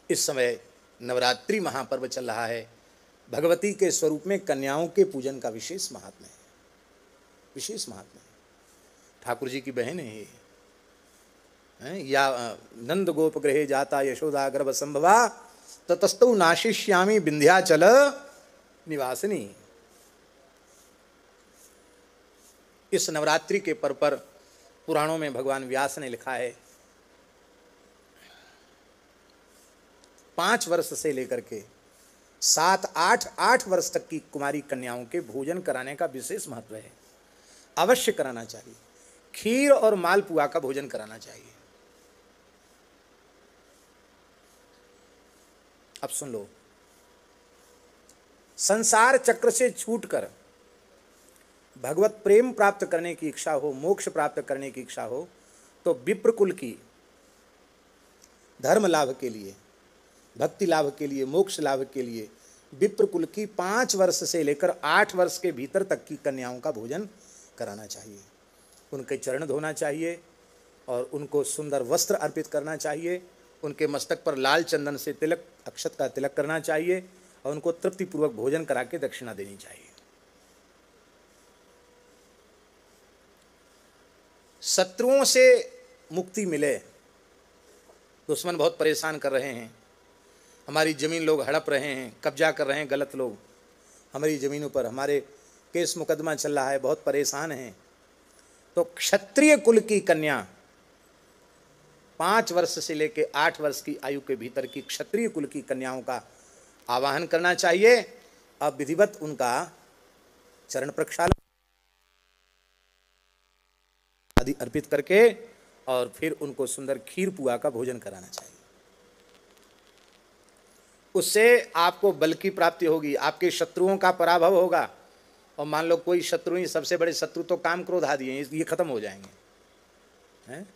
इस समय नवरात्रि महापर्व चल रहा है। भगवती के स्वरूप में कन्याओं के पूजन का विशेष महात्म्य है, विशेष महात्म्य है। ठाकुर जी की बहन है ये, या नंद गोप गृहे जाता यशोदा गर्भ संभवा ततस्तौ नाशिष्यामि विंध्याचल निवासिनी। इस नवरात्रि के पर्व पर पुराणों में भगवान व्यास ने लिखा है 5 वर्ष से लेकर के 7-8 वर्ष तक की कुमारी कन्याओं के भोजन कराने का विशेष महत्व है। अवश्य कराना चाहिए। खीर और मालपुआ का भोजन कराना चाहिए। अब सुन लो, संसार चक्र से छूटकर भगवत प्रेम प्राप्त करने की इच्छा हो, मोक्ष प्राप्त करने की इच्छा हो, तो विप्र कुल की धर्म लाभ के लिए, भक्ति लाभ के लिए, मोक्ष लाभ के लिए विप्र कुल की 5 वर्ष से लेकर 8 वर्ष के भीतर तक की कन्याओं का भोजन कराना चाहिए। उनके चरण धोना चाहिए और उनको सुंदर वस्त्र अर्पित करना चाहिए। उनके मस्तक पर लाल चंदन से तिलक, अक्षत का तिलक करना चाहिए और उनको तृप्तिपूर्वक भोजन करा के दक्षिणा देनी चाहिए। शत्रुओं से मुक्ति मिले। दुश्मन बहुत परेशान कर रहे हैं, हमारी ज़मीन लोग हड़प रहे हैं, कब्जा कर रहे हैं गलत लोग हमारी ज़मीनों पर, हमारे केस मुकदमा चल रहा है, बहुत परेशान हैं। तो क्षत्रिय कुल की कन्या 5 वर्ष से लेकर 8 वर्ष की आयु के भीतर की क्षत्रिय कुल की कन्याओं का आवाहन करना चाहिए। अब विधिवत उनका चरण प्रक्षालन आदि अर्पित करके और फिर उनको सुंदर खीर पुआ का भोजन कराना चाहिए। उससे आपको बल की प्राप्ति होगी, आपके शत्रुओं का पराभव होगा। और मान लो कोई शत्रु ही, सबसे बड़े शत्रु तो काम क्रोध आदि हैं, ये खत्म हो जाएंगे, हैं?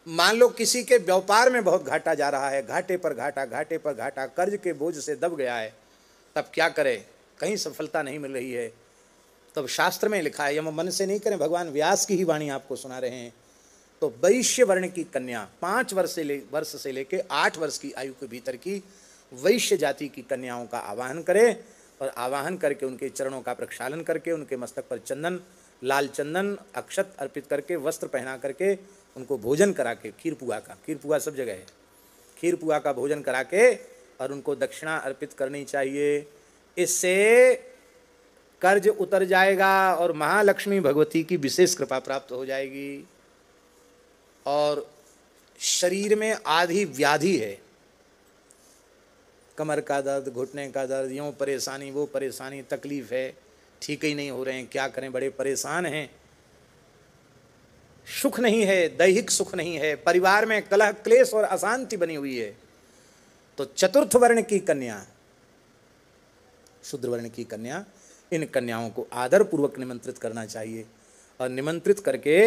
मान लो किसी के व्यापार में बहुत घाटा जा रहा है, घाटे पर घाटा, घाटे पर घाटा, कर्ज के बोझ से दब गया है, तब क्या करे, कहीं सफलता नहीं मिल रही है। तब शास्त्र में लिखा है, हम मन से नहीं करें, भगवान व्यास की ही वाणी आपको सुना रहे हैं। तो वैश्य वर्ण की कन्या 5 वर्ष से लेकर 8 वर्ष की आयु के भीतर की वैश्य जाति की कन्याओं का आवाहन करें और आवाहन करके उनके चरणों का प्रक्षालन करके उनके मस्तक पर चंदन, लाल चंदन, अक्षत अर्पित करके, वस्त्र पहना करके उनको भोजन करा के, खीर पुआ सब जगह है, खीर पुआ का भोजन करा के और उनको दक्षिणा अर्पित करनी चाहिए। इससे कर्ज उतर जाएगा और महालक्ष्मी भगवती की विशेष कृपा प्राप्त हो जाएगी। और शरीर में आधी व्याधि है, कमर का दर्द, घुटने का दर्द, यूँ परेशानी, वो परेशानी, तकलीफ है, ठीक ही नहीं हो रहे हैं, क्या करें, बड़े परेशान हैं, सुख नहीं है, दैहिक सुख नहीं है, परिवार में कलह क्लेश और अशांति बनी हुई है। तो चतुर्थ वर्ण की कन्या, शूद्र वर्ण की कन्या, इन कन्याओं को आदर पूर्वक निमंत्रित करना चाहिए और निमंत्रित करके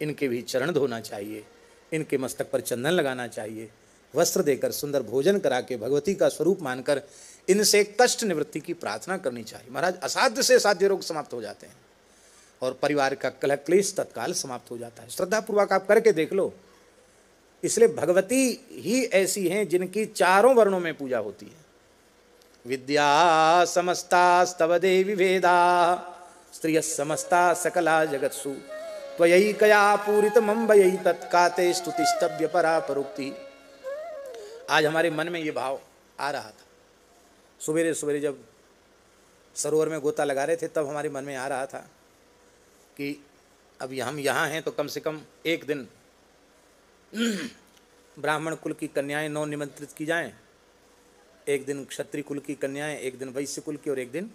इनके भी चरण धोना चाहिए, इनके मस्तक पर चंदन लगाना चाहिए, वस्त्र देकर सुंदर भोजन करा के भगवती का स्वरूप मानकर इनसे कष्ट निवृत्ति की प्रार्थना करनी चाहिए। महाराज, असाध्य से साध्य रोग समाप्त हो जाते हैं और परिवार का कलह क्लेश तत्काल समाप्त हो जाता है। श्रद्धापूर्वक आप करके देख लो। इसलिए भगवती ही ऐसी हैं जिनकी चारों वर्णों में पूजा होती है। विद्या समस्ता स्तव देवी वेदा स्त्रिय समस्ता सकला जगत्सु त्वयैकया पूरित मंबयी तत्काते स्तुतिस्तव्य परा परोक्ति। आज हमारे मन में ये भाव आ रहा था, सवेरे सवेरे जब सरोवर में गोता लगा रहे थे तब हमारे मन में आ रहा था कि अब हम यहाँ हैं तो कम से कम एक दिन ब्राह्मण कुल की कन्याएं 9 निमंत्रित की जाएं, एक दिन क्षत्रिय कुल की कन्याएं, एक दिन वैश्य कुल की और एक दिन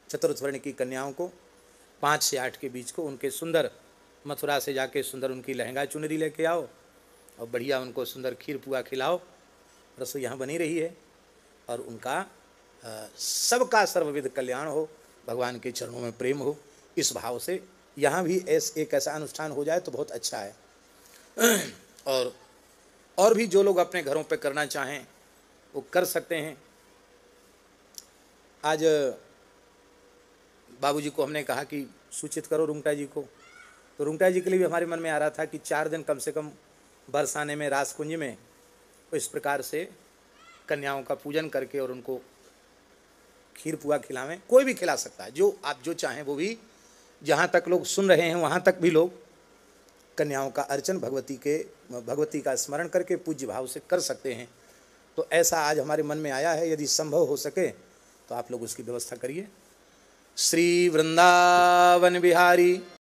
चतुर्थ वर्ण की कन्याओं को 5 से 8 के बीच को उनके सुंदर मथुरा से जाके सुंदर उनकी लहंगा चुनरी लेके आओ और बढ़िया उनको सुंदर खीर पुआ खिलाओ। रसोई यहाँ बनी रही है और उनका सबका सर्वविध कल्याण हो, भगवान के चरणों में प्रेम हो, इस भाव से यहाँ भी एक ऐसा अनुष्ठान हो जाए तो बहुत अच्छा है। और भी जो लोग अपने घरों पे करना चाहें वो कर सकते हैं। आज बाबूजी को हमने कहा कि सूचित करो रुंगटा जी को, तो रुंगटा जी के लिए भी हमारे मन में आ रहा था कि 4 दिन कम से कम बरसाने में रासकुंज में तो इस प्रकार से कन्याओं का पूजन करके और उनको खीर पुआ खिलावें। कोई भी खिला सकता है, जो आप जो चाहें वो भी। जहाँ तक लोग सुन रहे हैं वहाँ तक भी लोग कन्याओं का अर्चन भगवती का स्मरण करके पूज्य भाव से कर सकते हैं। तो ऐसा आज हमारे मन में आया है, यदि संभव हो सके तो आप लोग उसकी व्यवस्था करिए। श्री वृंदावन बिहारी